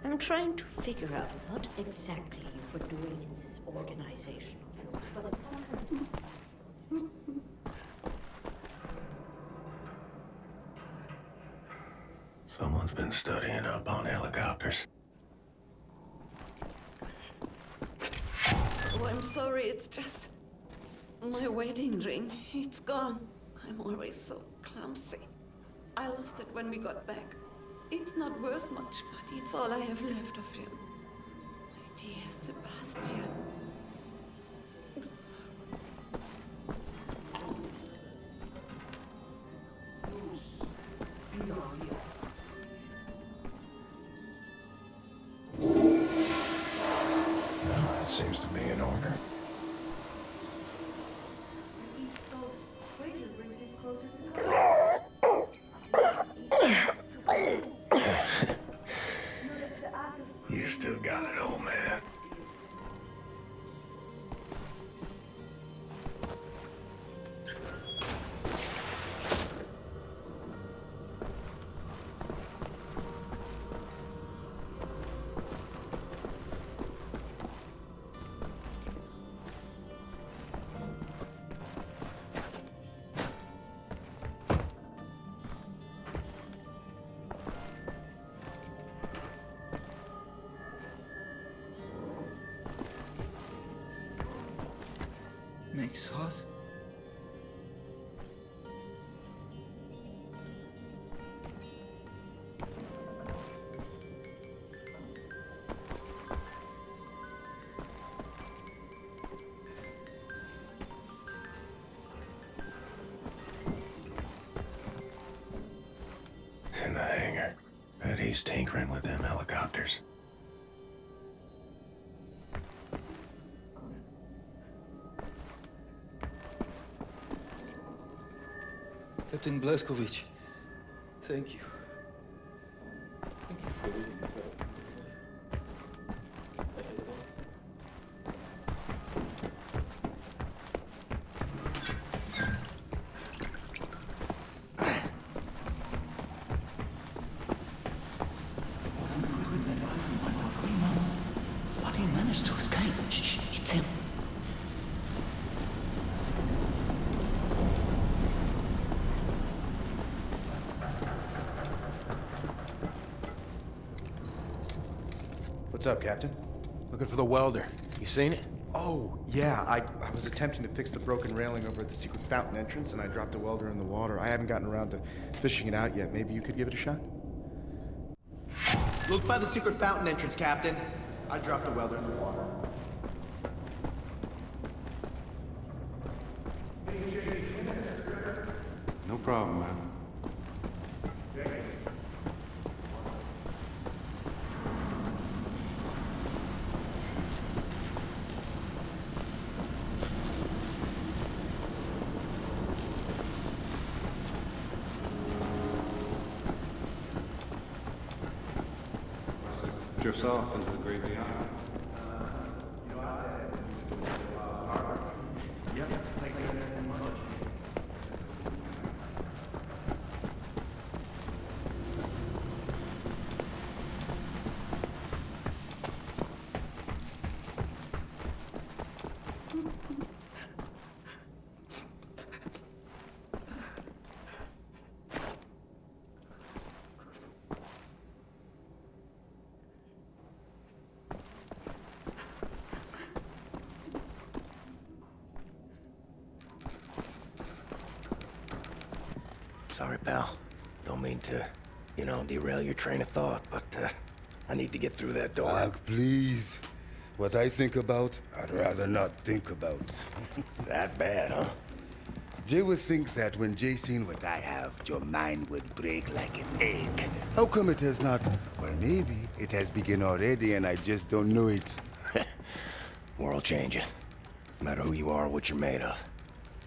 I'm trying to figure out what exactly you were doing in this organization of yours. Was it something? Someone's been studying up on helicopters. Oh, I'm sorry, it's just... my wedding ring. It's gone. I'm always so clumsy. I lost it when we got back. It's not worth much, but it's all I have left of him. My dear Sebastian. Well, it seems to be in order. You still got it, old man. Makes sauce? In the hangar. Bet he's tinkering with them helicopters. Captain Blazkowicz, thank you. Thank you for leaving the boat. Was in prison in Eisenstein for 3 months. But he managed to escape. Shh, it's him. What's up, Captain? Looking for the welder. You seen it? Oh, yeah, I was attempting to fix the broken railing over at the secret fountain entrance, and I dropped a welder in the water. I haven't gotten around to fishing it out yet. Maybe you could give it a shot? Look by the secret fountain entrance, Captain. I dropped the welder in the water. No problem, man. Drifts off into the great beyond. Sorry, pal. Don't mean to, derail your train of thought, but I need to get through that door. Doc, please. What I think about, I'd rather not think about. That bad, huh? Jay would think that when Jay seen what I have, your mind would break like an egg. How come it has not? Well, maybe it has begun already and I just don't know it. World changing. No matter who you are or what you're made of.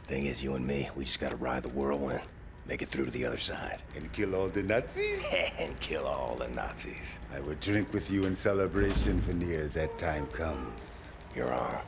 Thing is, you and me, we just gotta ride the whirlwind. Make it through to the other side. And kill all the Nazis? And kill all the Nazis. I would drink with you in celebration whenever that time comes. You're on.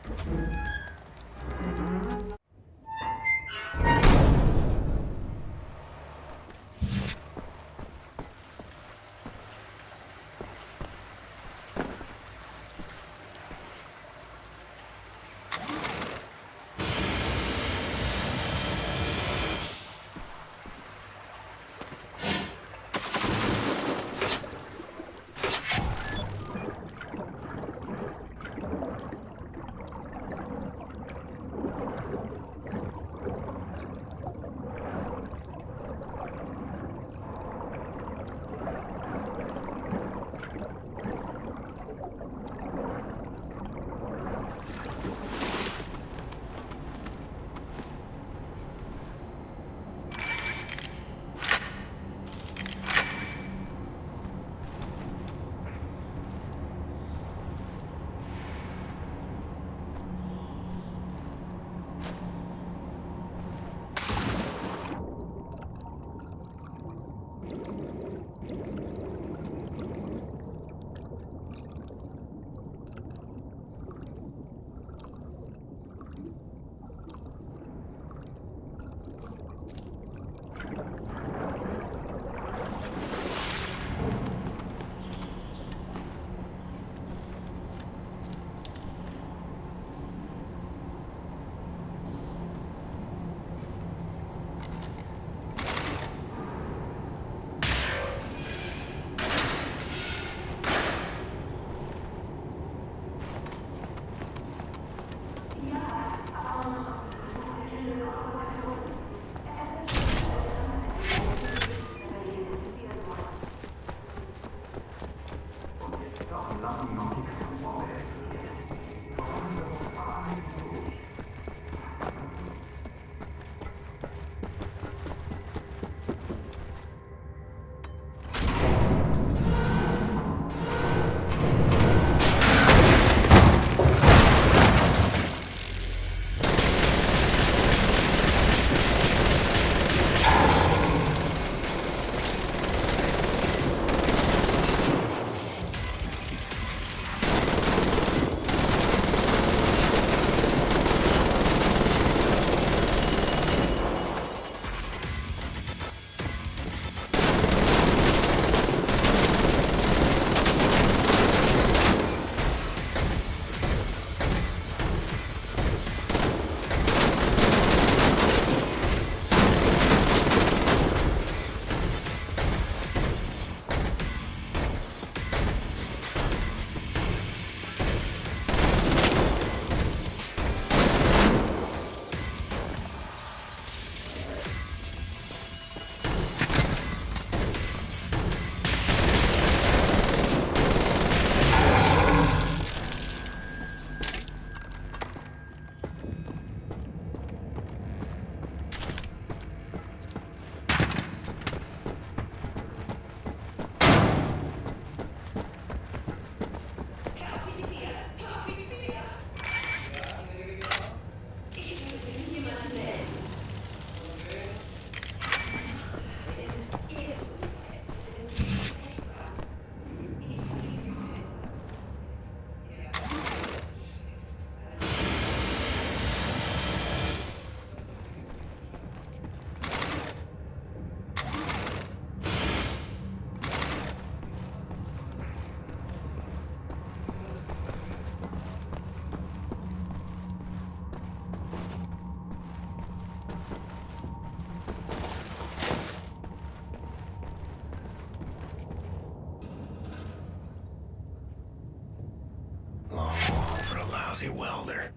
Welder.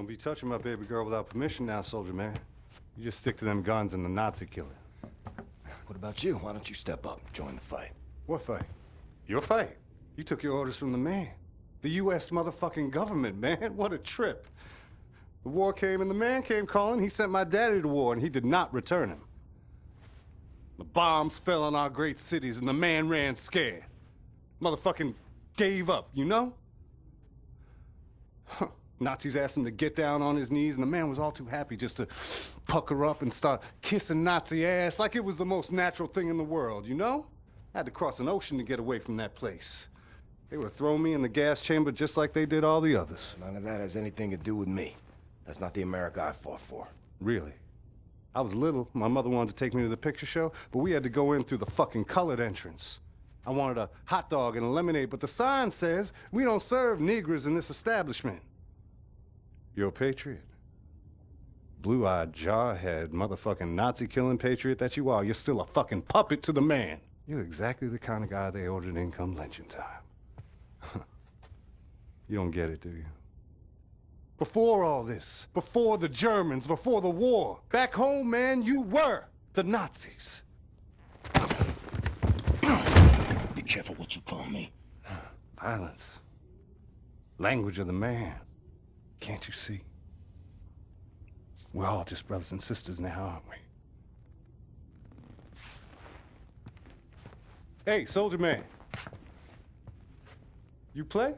Don't be touching my baby girl without permission now, soldier man. You just stick to them guns and the Nazi killing. What about you? Why don't you step up and join the fight? What fight? Your fight. You took your orders from the man. The U.S. motherfucking government, man. What a trip. The war came and the man came calling. He sent my daddy to war and he did not return him. The bombs fell on our great cities and the man ran scared. Motherfucking gave up, you know? Huh. Nazis asked him to get down on his knees, and the man was all too happy just to pucker up and start kissing Nazi ass like it was the most natural thing in the world, you know? I had to cross an ocean to get away from that place. They would have thrown me in the gas chamber just like they did all the others. None of that has anything to do with me. That's not the America I fought for. Really? I was little. My mother wanted to take me to the picture show, but we had to go in through the fucking colored entrance. I wanted a hot dog and a lemonade, but the sign says we don't serve Negroes in this establishment. You're a patriot? blue-eyed, jarhead, motherfucking Nazi-killing patriot that you are, you're still a fucking puppet to the man. You're exactly the kind of guy they ordered in come lynching time. You don't get it, do you? Before all this, before the Germans, before the war, back home, man, you were the Nazis. Be careful what you call me. Violence. Language of the man. Can't you see? We're all just brothers and sisters now, aren't we? Hey, soldier man. You play?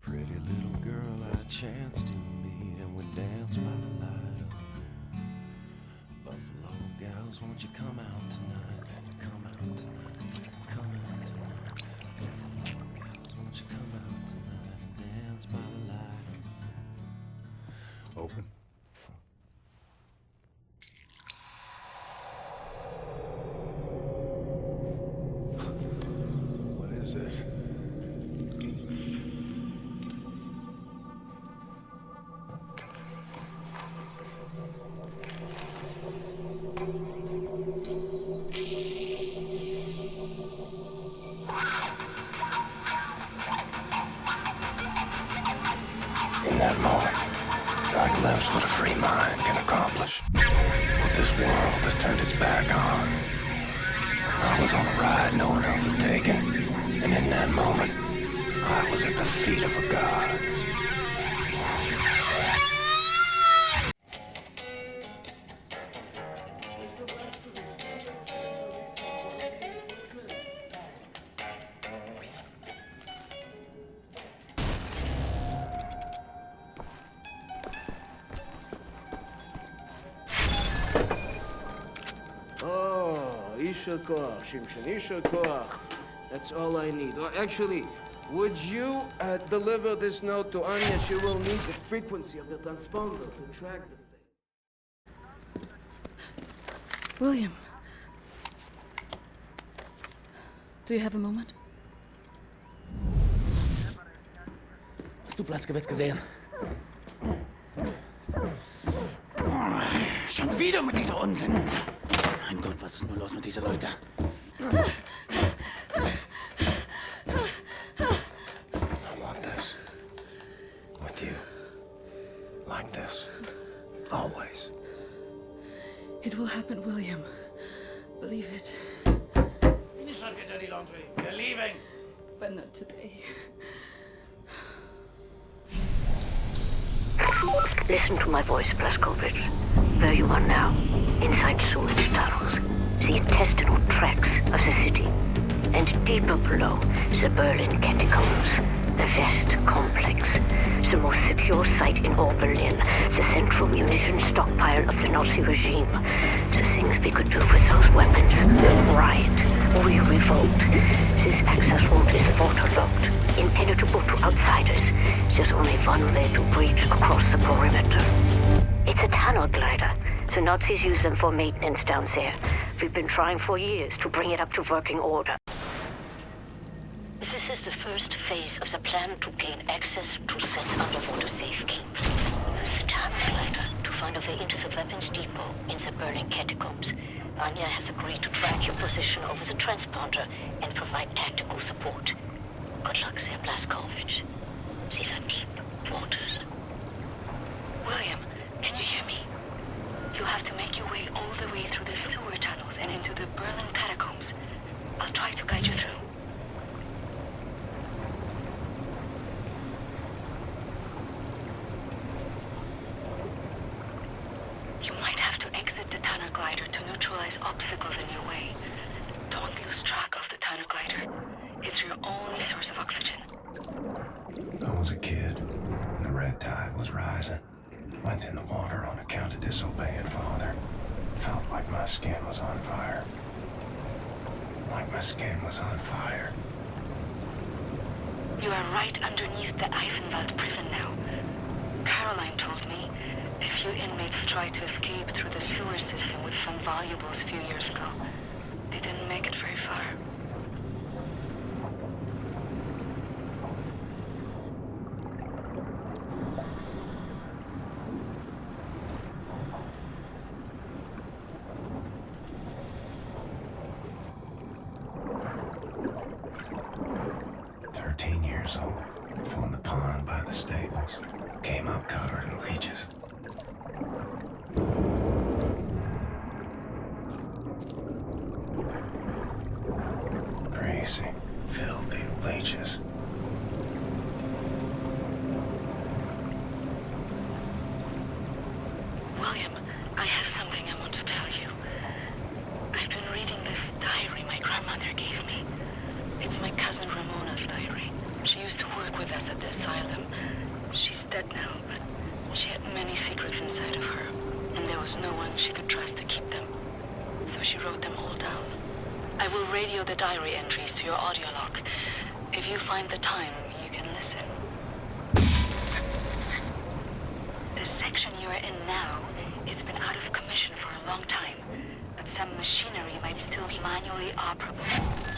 Pretty little girl I chanced to meet and would dance by the light of Buffalo gals, won't you come out tonight? Come out tonight. Come out tonight. Buffalo gals, won't you come out tonight and dance by the light of... Open. What is this? In that moment, I glimpsed what a free mind can accomplish. What this world has turned its back on. I was on a ride no one else had taken, and in that moment, I was at the feet of a god. Isha koach, Shimshon, Isha koach. That's all I need. Or actually, would you deliver this note to Anya? She will need the frequency of the transponder to track the thing. William. Do you have a moment? Hast du Blazkowicz gesehen? Schon wieder mit dieser Unsinn. Mein Gott, was ist nur los mit diesen Leuten? I want this. With you. Like this. Always. It will happen, William. Believe it. Finish our dirty laundry. We're leaving. But not today. Listen to my voice, Blazkowicz. Where you are now, inside sewage tunnels, the intestinal tracts of the city, and deeper below, the Berlin catacombs, the West complex, the most secure site in all Berlin, the central munition stockpile of the Nazi regime. The things we could do with those weapons. Riot. We revolt. This access route is waterlogged, impenetrable to outsiders. There's only one way to breach across the perimeter. It's a tunnel glider. The Nazis use them for maintenance down there. We've been trying for years to bring it up to working order. This is the first phase of the plan to gain access to Set's underwater safekeep. Use the tunnel glider to find a way into the weapons depot in the Berlin catacombs. Anya has agreed to track your position over the transponder and provide tactical support. Good luck there, Blazkowicz. These are deep waters. William, can you hear me? You have to make your way all the way through the sewer tunnels and into the Berlin catacombs. I'll try to guide you through. You might have to exit the tunnel glider to neutralize obstacles in your way. Don't lose track of the tunnel glider. It's your only source of oxygen. I was a kid. The red tide was rising. Went in the water on account of disobeying Father. Felt like my skin was on fire. Like my skin was on fire. You are right underneath the Eifenwald prison now. Caroline told me a few inmates tried to escape through the sewer system with some valuables a few years ago. They didn't make it very far. down by the stables. Came out covered in leeches. Crazy, filthy leeches. William, I have something I want to tell you. I've been reading this diary my grandmother gave me. It's my cousin Ramona's diary. She used to work with us at the asylum. She's dead now, but she had many secrets inside of her, and there was no one she could trust to keep them. So she wrote them all down. I will radio the diary entries to your audio log. If you find the time, you can listen. The section you are in now, it's been out of commission for a long time, but some machinery might still be manually operable.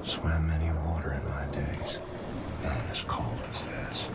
Swam many water in my days. None as cold as this.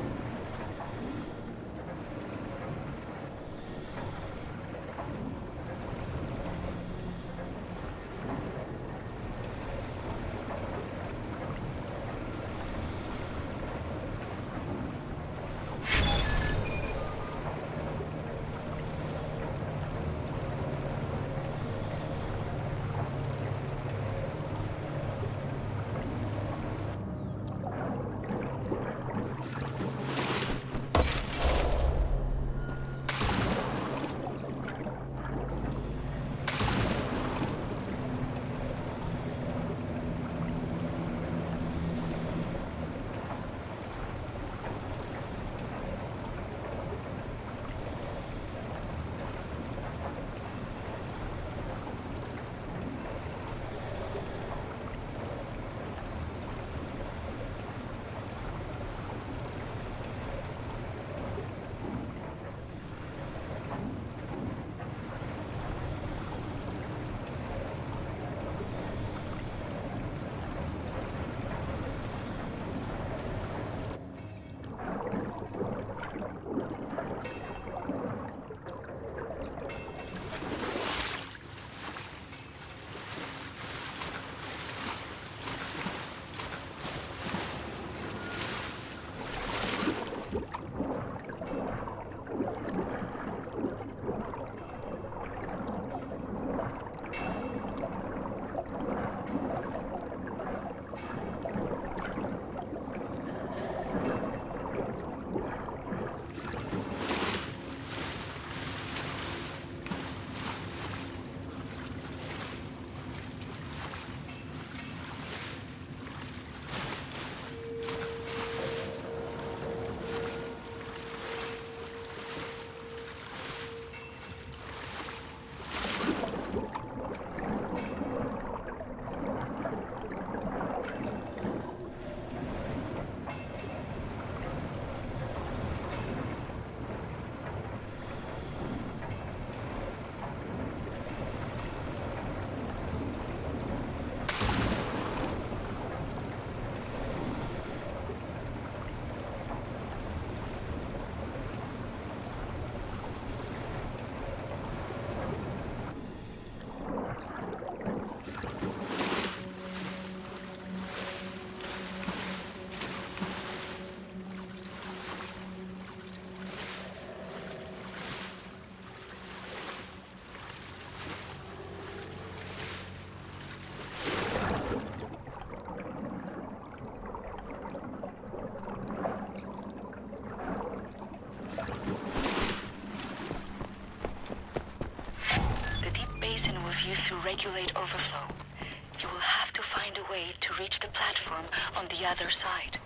regulate overflow. You will have to find a way to reach the platform on the other side.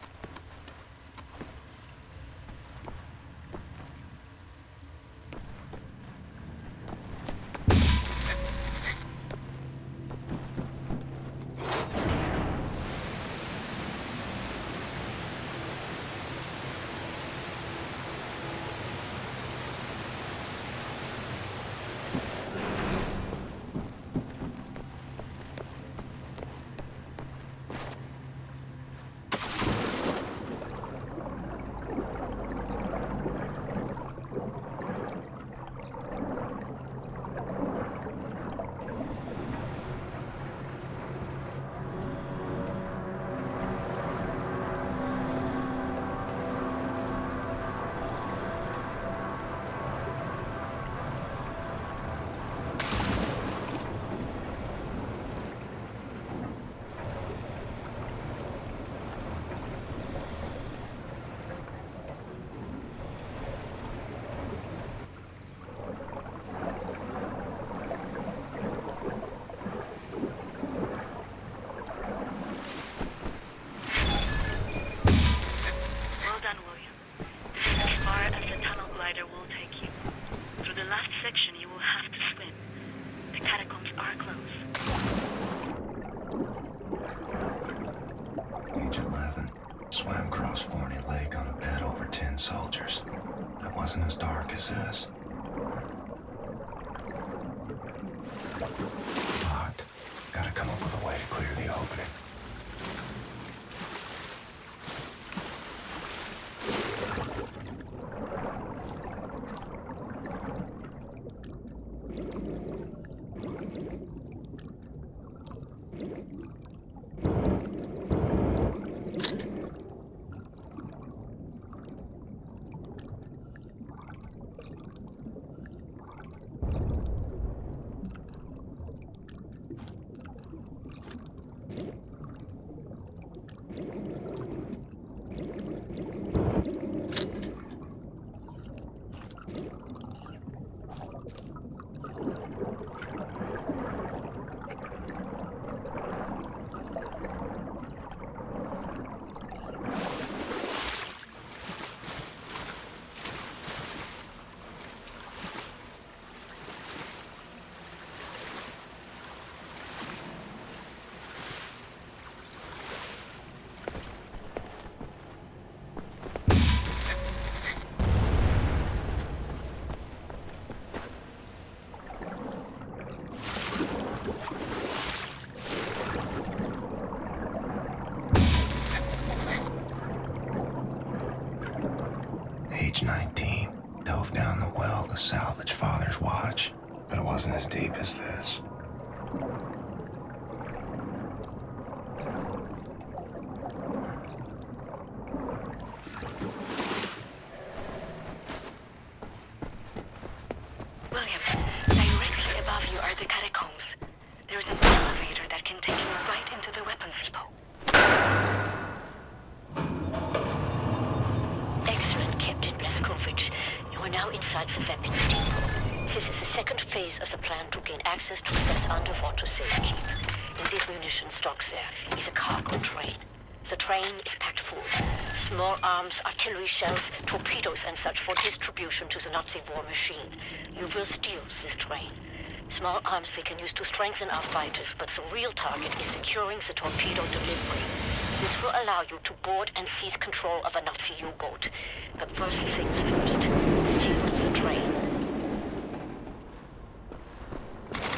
escape is this? William, directly above you are the catacombs. There's an elevator that can take you right into the weapons depot. Excellent, Captain Blazkowicz. You are now inside the weapons depot. This is the second phase of the plan to gain access to that underwater safekeep. In this munition stocks there is a cargo train. The train is packed full. Small arms, artillery shells, torpedoes and such for distribution to the Nazi war machine. You will steal this train. Small arms we can use to strengthen our fighters, but the real target is securing the torpedo delivery. This will allow you to board and seize control of a Nazi U-boat. But first things first, steal the train.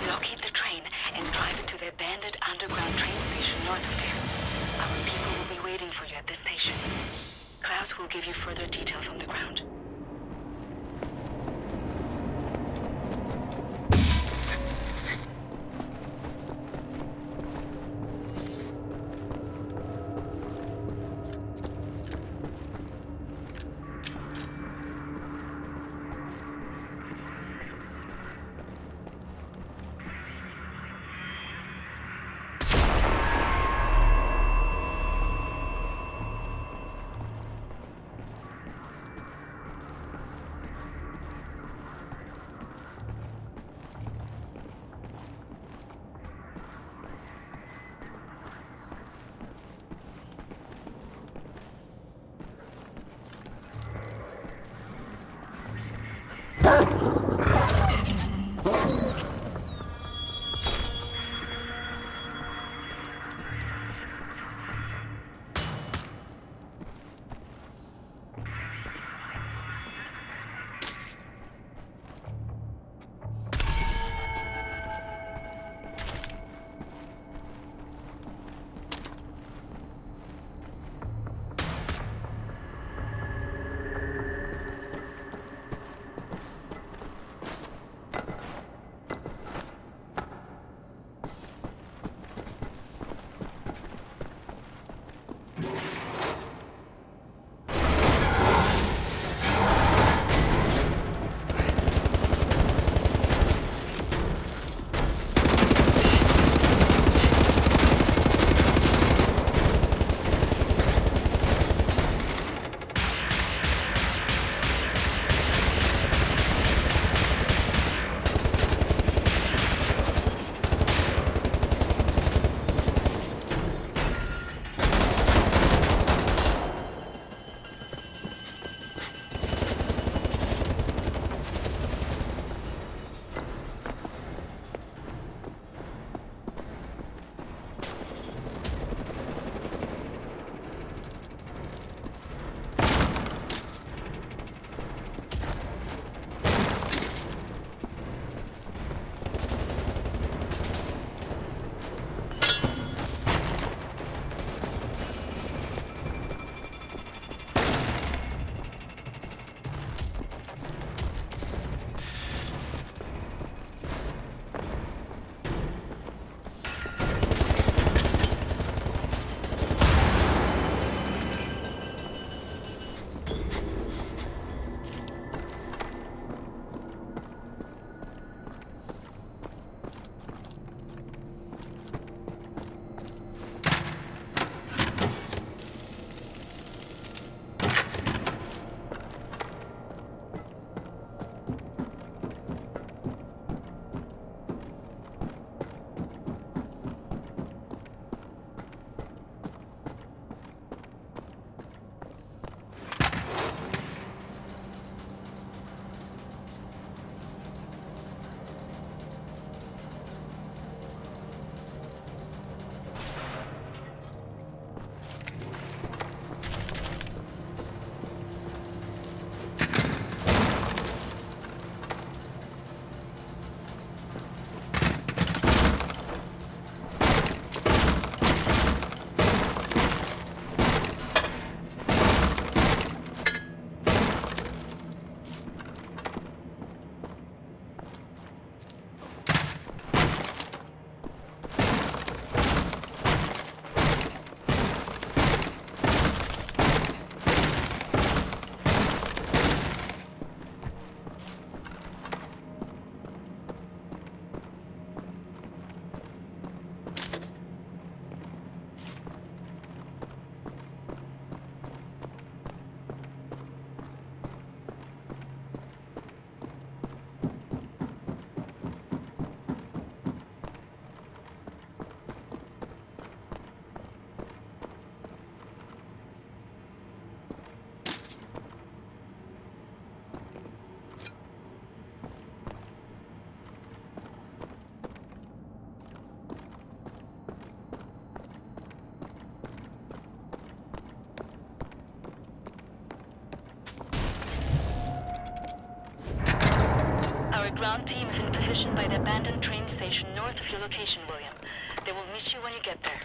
Locate the train and drive it to the abandoned underground train station north of there. Our people will be waiting for you at the station. Klaus will give you further details on the ground. your location, William. They will meet you when you get there.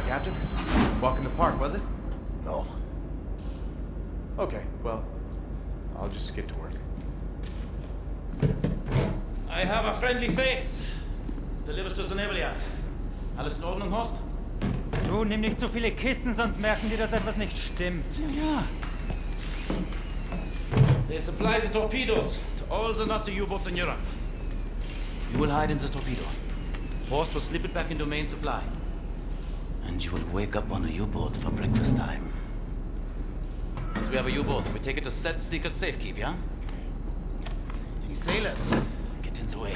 Captain? Walk in the park, was it? No. Okay, well, I'll just get to work. I have a friendly face. Delivers to the naval yard. Alles in Ordnung, Horst? Du, nimm nicht so viele Kisten, sonst merken die, dass etwas nicht stimmt. Ja. They supply the torpedoes to all the Nazi U-boats in Europe. You will hide in the torpedo. Horst will slip it back into main supply. And you will wake up on a U-boat for breakfast time. Once we have a U-boat, we take it to Set's secret safekeep, yeah? Any sailors, get in the way.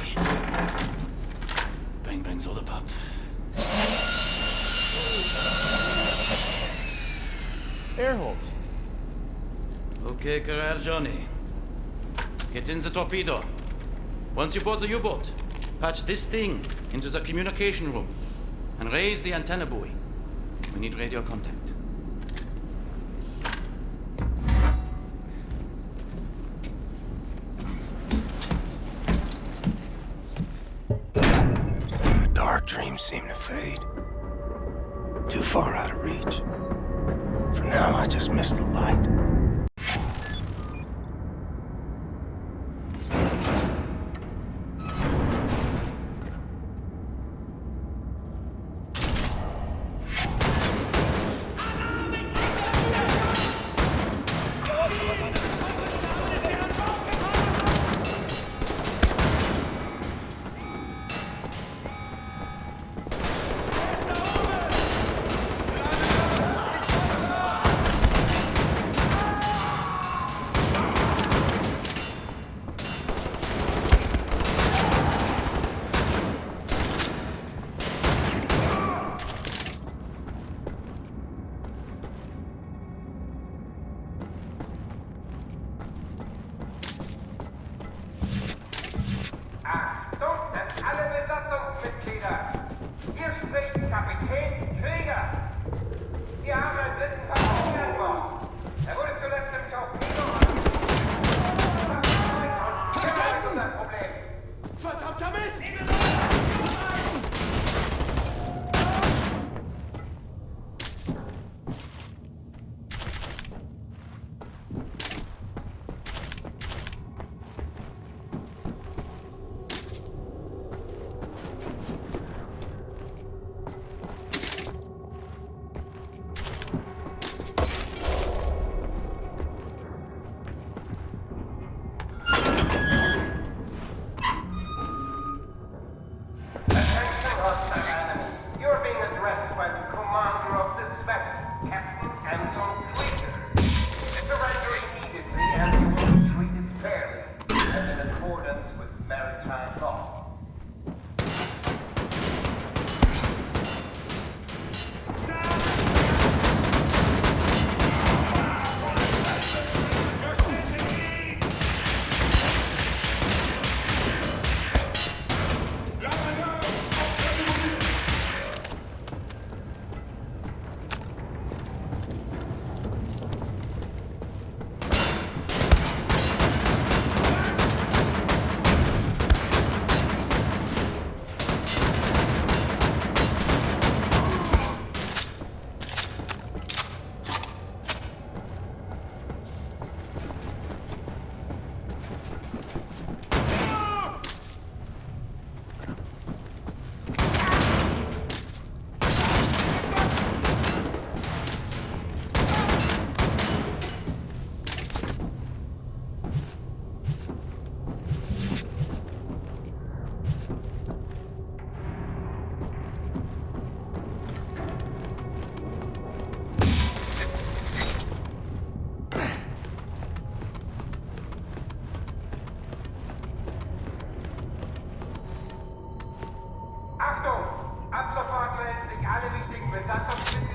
Bang, bang, soda pop. Air holes. Okay, career Johnny. Get in the torpedo. Once you board the U-boat, patch this thing into the communication room and raise the antenna buoy. We need radio contact. The dark dreams seem to fade. Too far out of reach. For now, I just miss the light. Alle Besatzungsmitglieder! Hier spricht Kapitän Krieger! Wir haben einen dritten Passagier an Bord. Er wurde zuletzt im Torpedo Verstanden! Das Problem. Verdammter Mist!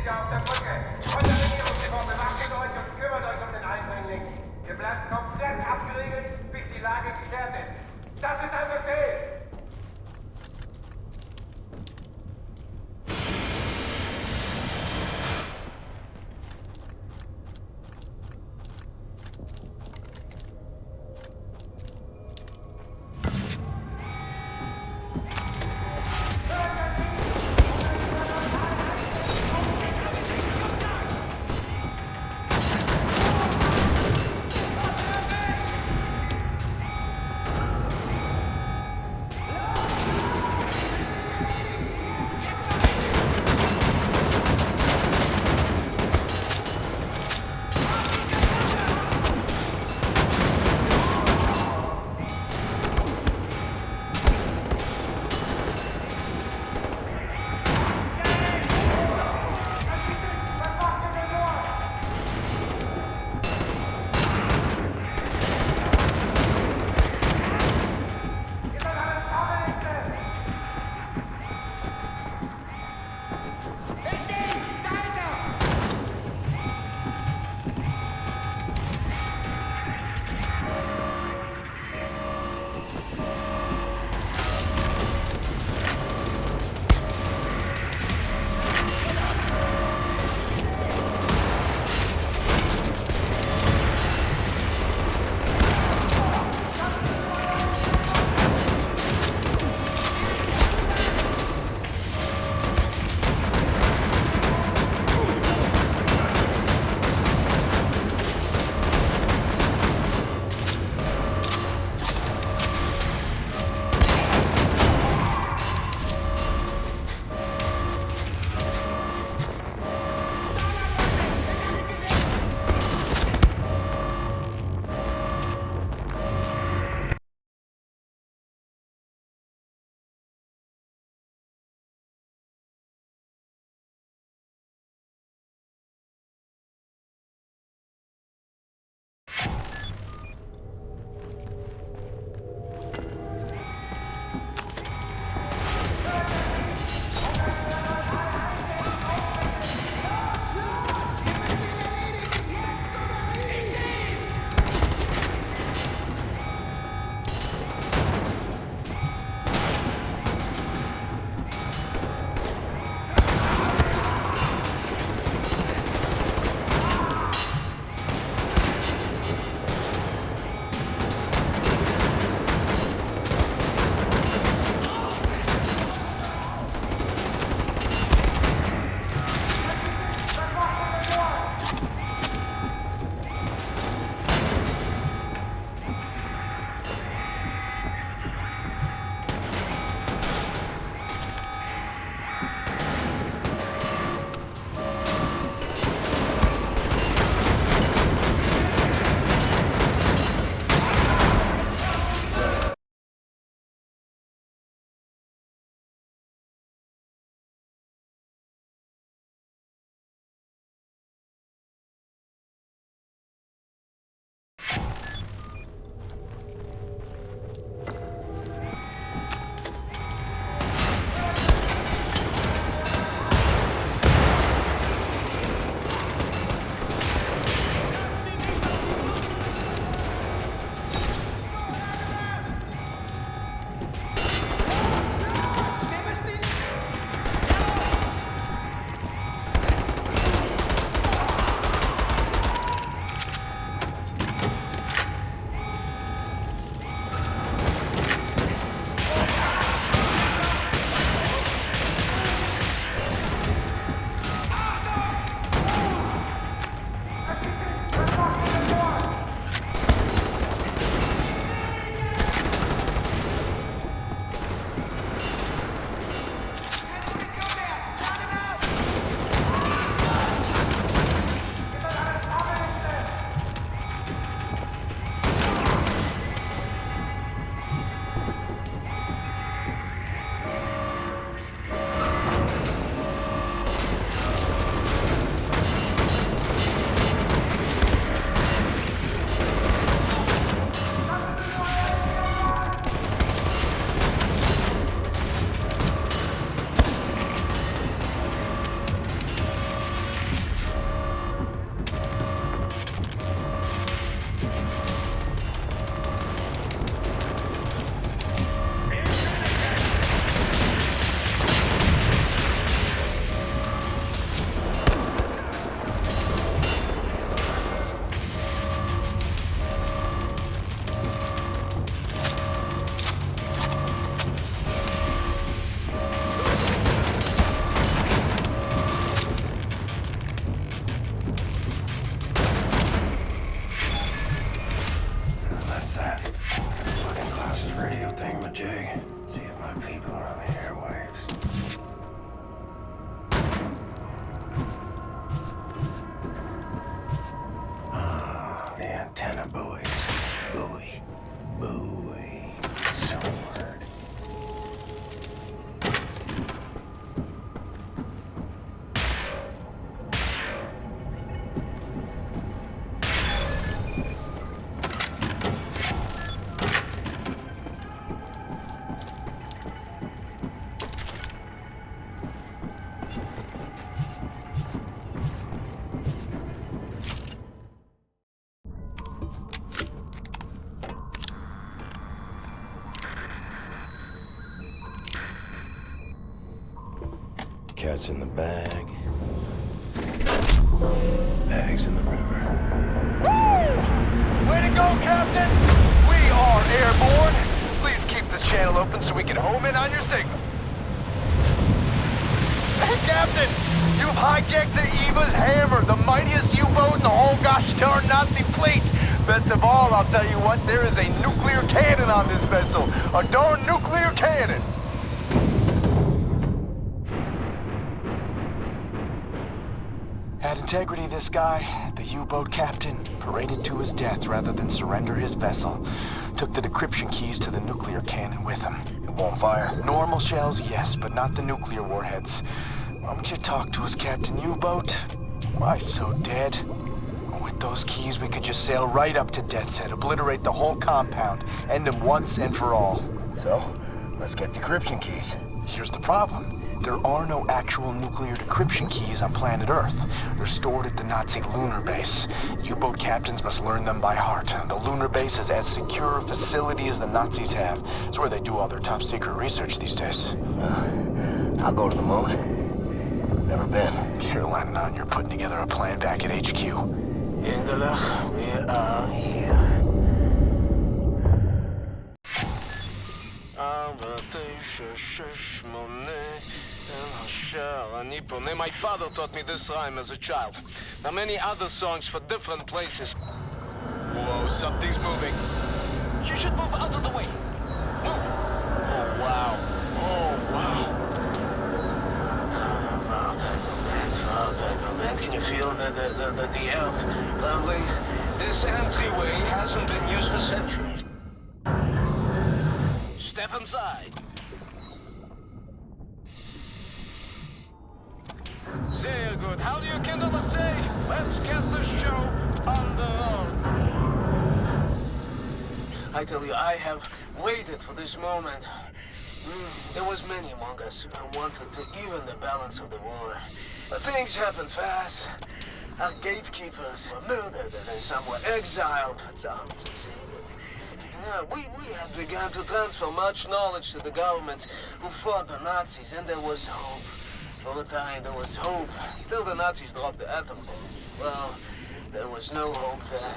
wieder auf der Brücke. Unterregierungsgruppe, bewaffnet euch und kümmert euch um den Eindringling. Ihr bleibt komplett abgeriegelt, bis die Lage geklärt ist. Das ist ein Befehl! cat's in the bag. Bag's in the river. Way to go, Captain! We are airborne. Please keep this channel open so we can home in on your signal. Hey, Captain! You've hijacked the Eva's Hammer, the mightiest U-boat in the whole gosh darn Nazi fleet. Best of all, I'll tell you what, there is a nuclear cannon on this vessel. A darn nuclear cannon! Had integrity, this guy. The U-boat captain paraded to his death rather than surrender his vessel. Took the decryption keys to the nuclear cannon with him. It won't fire? Normal shells, yes, but not the nuclear warheads. Why don't you talk to us, Captain U-boat? Why so dead? With those keys, we could just sail right up to Death's Head, obliterate the whole compound, end him once and for all. So, let's get decryption keys. Here's the problem. There are no actual nuclear decryption keys on planet Earth. They're stored at the Nazi lunar base. U-boat captains must learn them by heart. The lunar base is as secure a facility as the Nazis have. It's where they do all their top secret research these days. I'll go to the moon. Never been. Carolina and you're putting together a plan back at HQ. Ingela, we are here. My father taught me this rhyme as a child. Now many other songs for different places. Whoa, something's moving. You should move out of the way. Move. Oh, wow. Oh, wow. Can you feel the earth rumbling? This entryway hasn't been used for centuries. Step inside. Very good. How do you kindle a say? Let's get the show on the road. I tell you, I have waited for this moment. There was many among us who wanted to even the balance of the war. But things happened fast. Our gatekeepers were murdered and some were exiled. We had begun to transfer much knowledge to the governments who fought the Nazis, and there was hope. For a time, there was hope, till the Nazis dropped the atom bomb. Well, there was no hope then.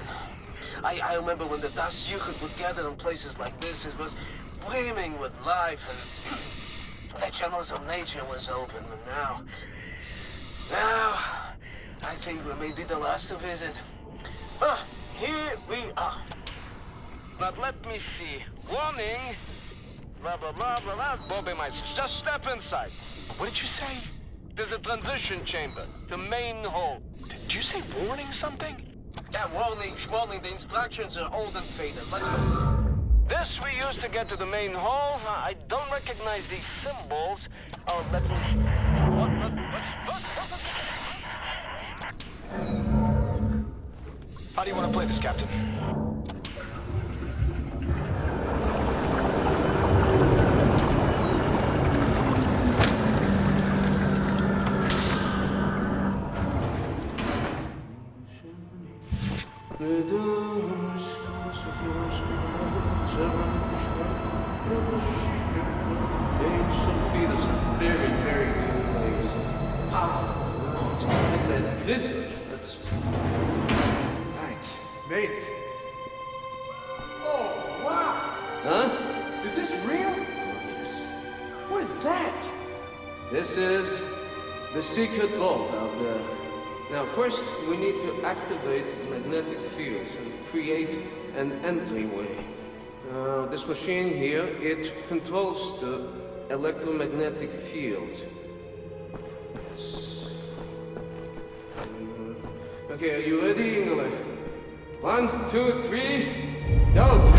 I remember when the Das Jugend would gather in places like this, it was brimming with life, and the channels of nature was open, but now, I think we may be the last to visit. Here we are. But let me see. Warning! Blah, blah, blah, blah, blah. Bobby Mice, just step inside. What did you say? There's a transition chamber. The main hall. Did you say warning something? Yeah, warning. The instructions are old and faded. Let's go. This we used to get to the main hall. I don't recognize these symbols. Oh, let me... What? How do you want to play this, Captain? Very, very good place. Powerful. It's magnetic research. That's right. Mate. Oh, wow. Huh? Is this real? Yes. What is that? This is the secret vault out there. Now, first, we need to activate the magnetic fields and create an entryway. This machine here, it controls the electromagnetic fields. Yes. Okay, are you ready, Ingela? 1, 2, 3, go!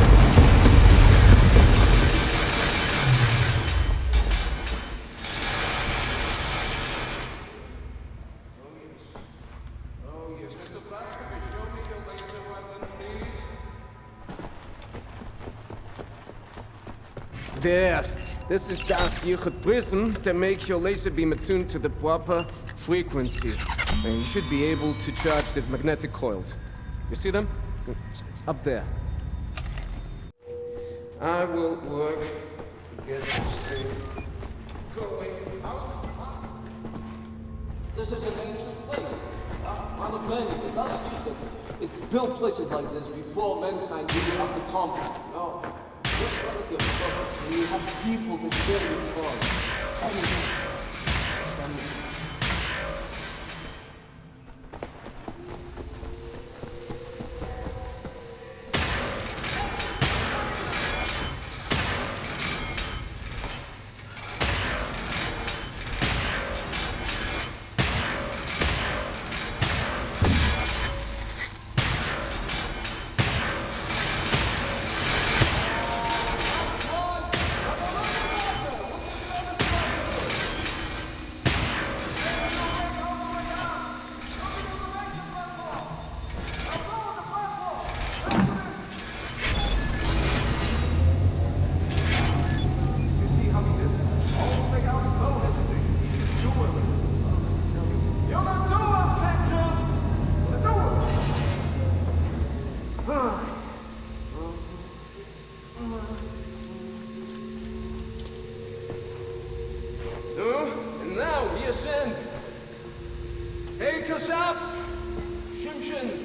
There. This is Das Jugend prism to make your laser beam attuned to the proper frequency. And you should be able to charge the magnetic coils. You see them? It's up there. I will work to get this thing going out. This is an ancient place. One of many. The dust it built places like this before mankind knew of the compass. No. This quality of progress, when you have people to share your cause. Anything. Take us up! Shimshin!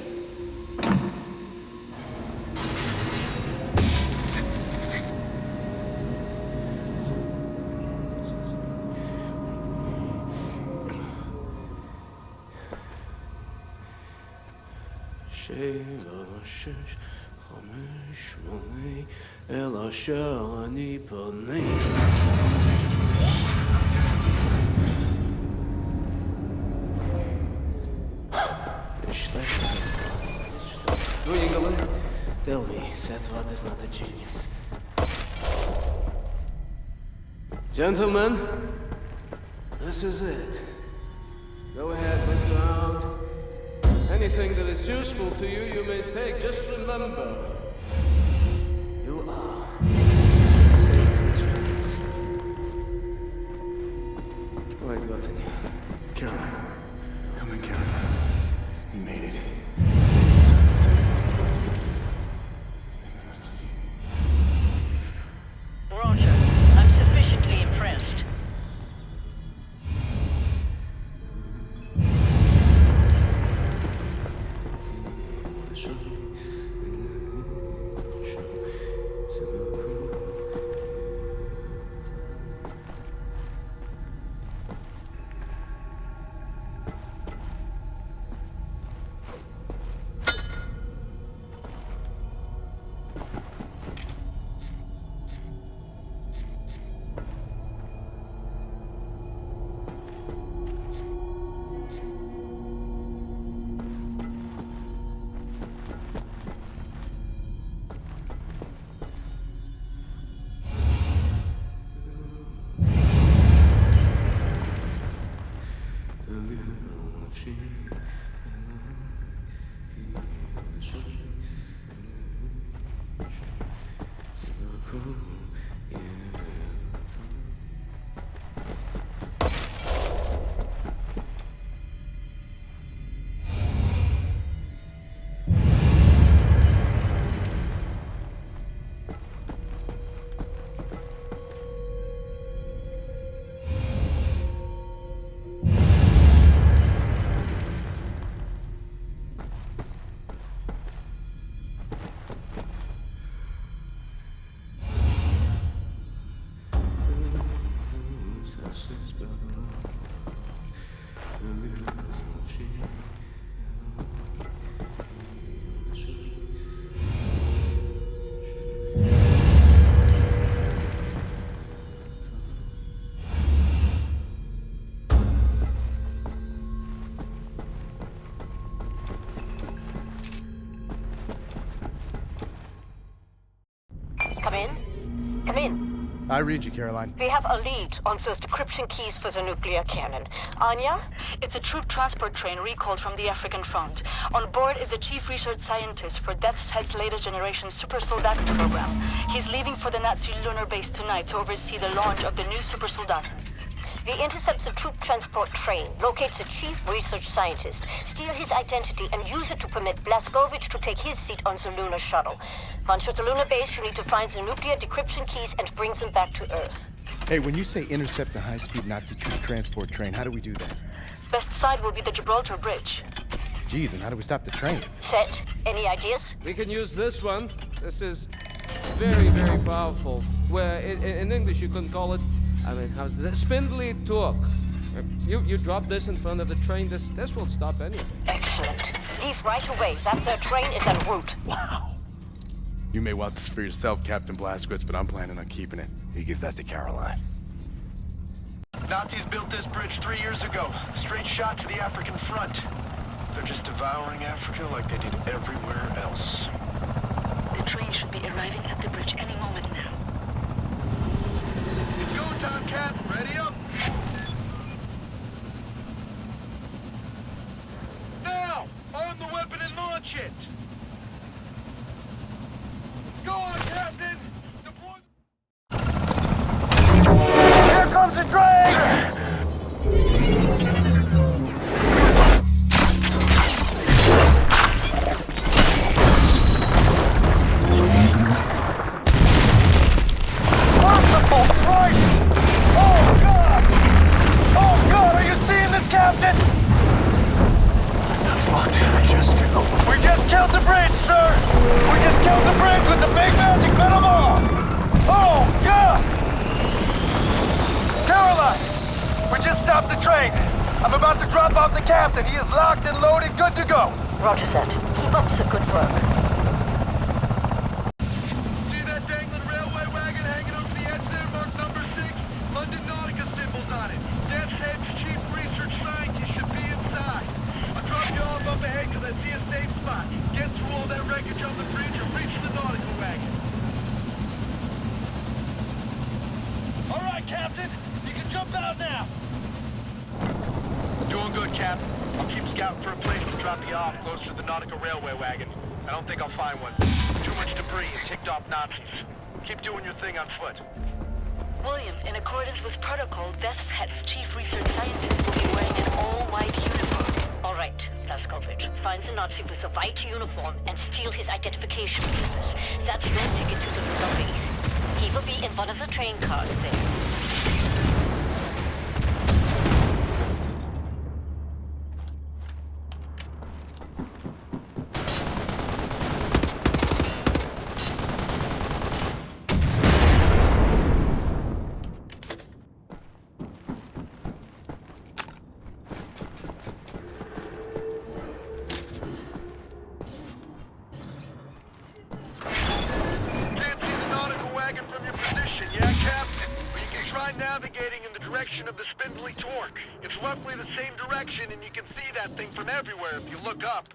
Tell me, Sethroth is not a genius. Gentlemen, this is it. Go ahead, look around. Anything that is useful to you, you may take. Just remember, you are Satan's friends. Oh, I got in you. Caroline. Come in, Caroline. You made it. Roger. I'm sufficiently impressed. Come in. Come in. I read you, Caroline. We have a lead on those decryption keys for the nuclear cannon. Anya? It's a troop transport train recalled from the African front. On board is the chief research scientist for Death's Head's latest generation super soldat program. He's leaving for the Nazi lunar base tonight to oversee the launch of the new super soldat. We intercept the troop transport train, locate the chief research scientist, steal his identity, and use it to permit Blazkowicz to take his seat on the lunar shuttle. Once at the lunar base, you need to find the nuclear decryption keys and bring them back to Earth. Hey, when you say intercept the high-speed Nazi troop transport train, how do we do that? Best side will be the Gibraltar Bridge. Geez, and how do we stop the train? Set. Any ideas? We can use this one. This is very, very powerful. Where in English you can call it, I mean, how's it? Spindly torque. You drop this in front of the train, this will stop anything. Excellent. Leave right away. That third train is en route. Wow. You may want this for yourself, Captain Blazkowicz, but I'm planning on keeping it. You give that to Caroline. Nazis built this bridge 3 years ago. Straight shot to the African front. They're just devouring Africa like they did everywhere else. The train should be arriving at the bridge any moment now. It's go time, Cap. Ready up. Now! Arm the weapon and launch it! Go on, Captain! Deploy... Here comes the train! Merciful Christ! Oh, God! Oh, God, are you seeing this, Captain? Fuck, I just did. We just killed the bridge, sir! We just killed the bridge with the big magic metal bomb! Oh, God! Caroline! We just stopped the train. I'm about to drop off the captain. He is locked and loaded, good to go. Roger that. Keep up the good work. See that dangling railway wagon hanging over the edge there, marked number 6? London Nautica symbols on it. Death's Head's chief research scientist should be inside. I'll drop you off up ahead because I see a safe spot. Get through all that wreckage on the bridge and reach the Nautica wagon. All right, Captain. You can jump out now. Doing good, Cap. I'll keep scouting for a place to drop you off close to the Nautica railway wagon. I don't think I'll find one. Too much debris and ticked off Nazis. Keep doing your thing on foot. William, in accordance with protocol, Death's Head's chief research scientist will be wearing an all-white uniform. All right, Blazkowicz. Find the Nazi with a white uniform and steal his identification papers. That's your ticket to the Lunar base. He will be in one of the train cars there. Navigating in the direction of the spindly torque. It's roughly the same direction, and you can see that thing from everywhere if you look up.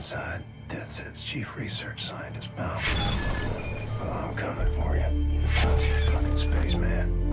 inside. DeathSet's chief research scientist, pal. Well, I'm coming for you, you Nazi fucking spaceman.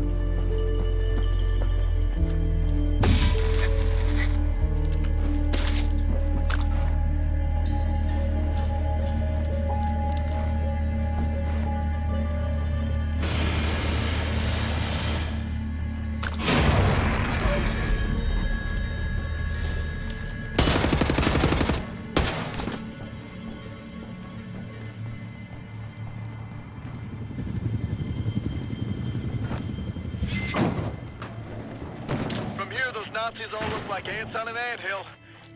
Nazis all look like ants on an anthill,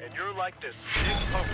and you're like this big post.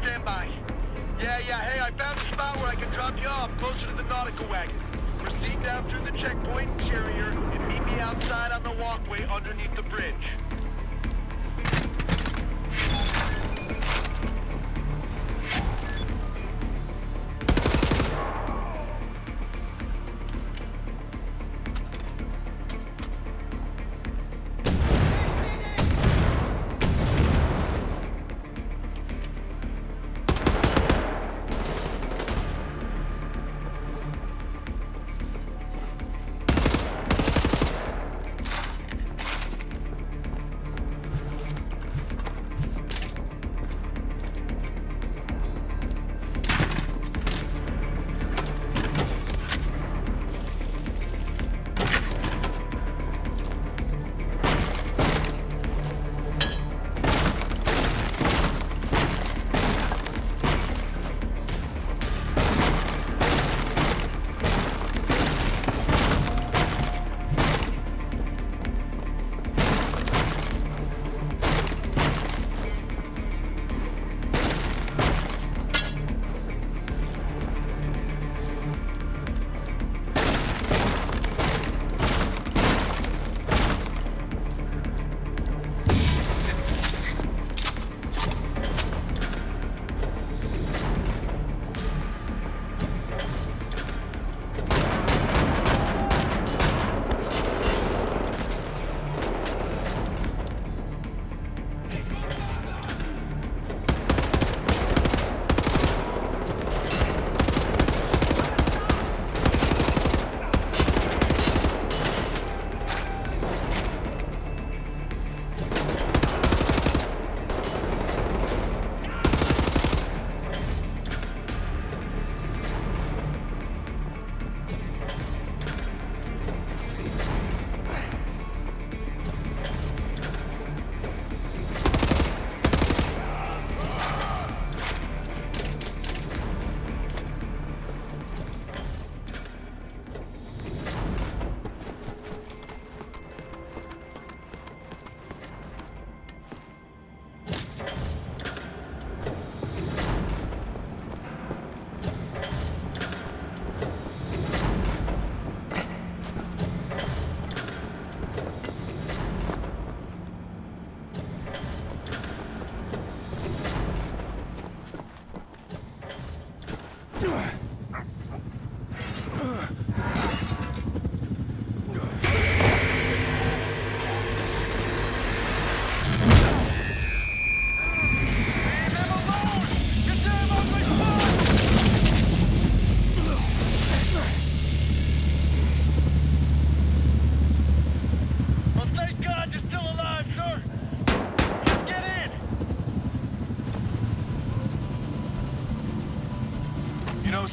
stand by. Yeah, hey, I found a spot where I can drop you off, closer to the nautical wagon. Proceed down through the checkpoint carrier and meet me outside on the walkway underneath the bridge.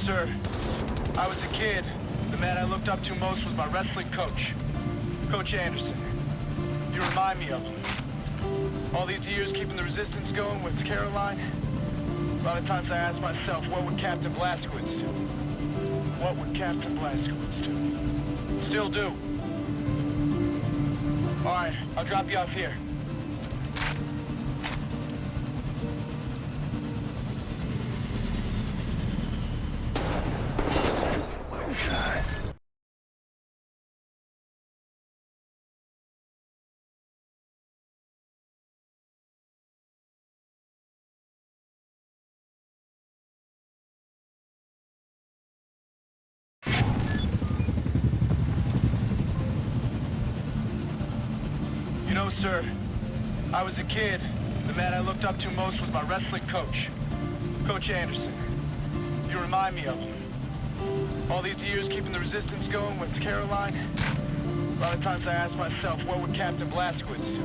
Sir, I was a kid. The man I looked up to most was my wrestling coach, Coach Anderson. You remind me of him. All these years keeping the resistance going with Caroline, a lot of times I ask myself, what would Captain Blazkowicz do? What would Captain Blazkowicz do? Still do. All right, I'll drop you off here. You know, sir, I was a kid. The man I looked up to most was my wrestling coach, Coach Anderson. You remind me of him. All these years keeping the resistance going with Caroline, a lot of times I ask myself, what would Captain Blazkowicz do?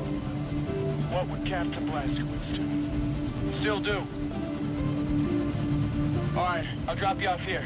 What would Captain Blazkowicz do? Still do. All right, I'll drop you off here.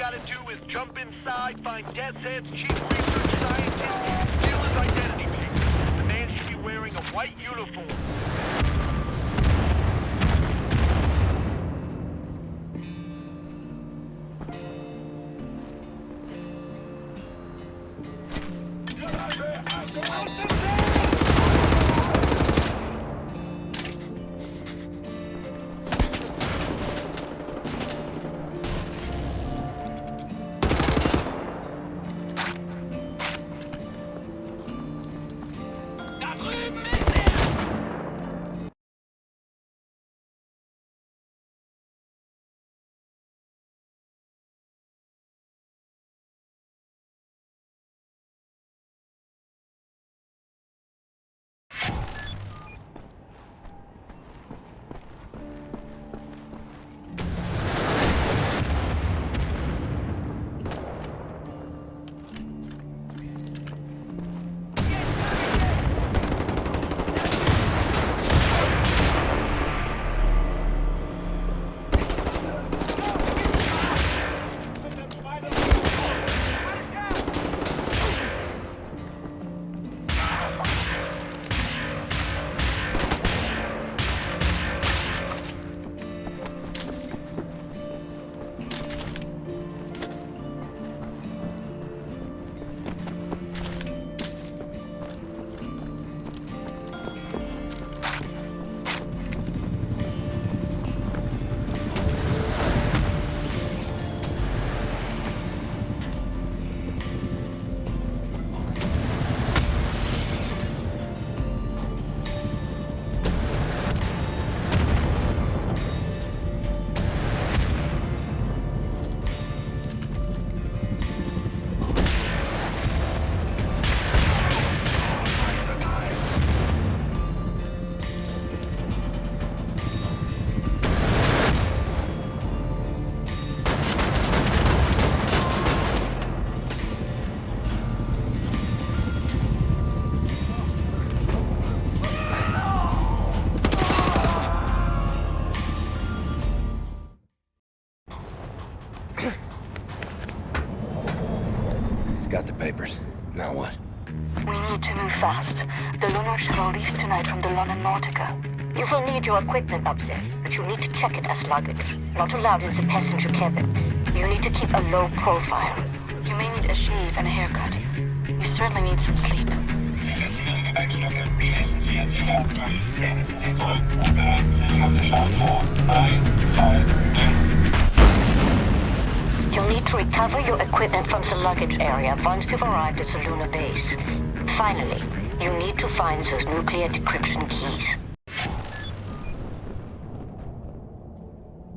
gotta do is jump inside, find Death's Head's chief research scientist, steal his identity papers. The man should be wearing a white uniform. Got the papers. Now what? We need to move fast. The Lunar shuttle leaves tonight from the London Nautica. You will need your equipment up there, but you need to check it as luggage. Not allowed in the passenger cabin. You need to keep a low profile. You may need a shave and a haircut. You certainly need some sleep. Sicherheitssicherung Gepäckstücke. Wie lässt Sie Ihren Sicherheitsgurt? Lehnen Sie sich zurück und bereiten Sie sich auf den Start vor. 3, 2, 1. You'll need to recover your equipment from the luggage area once you've arrived at the lunar base. Finally, you need to find those nuclear decryption keys.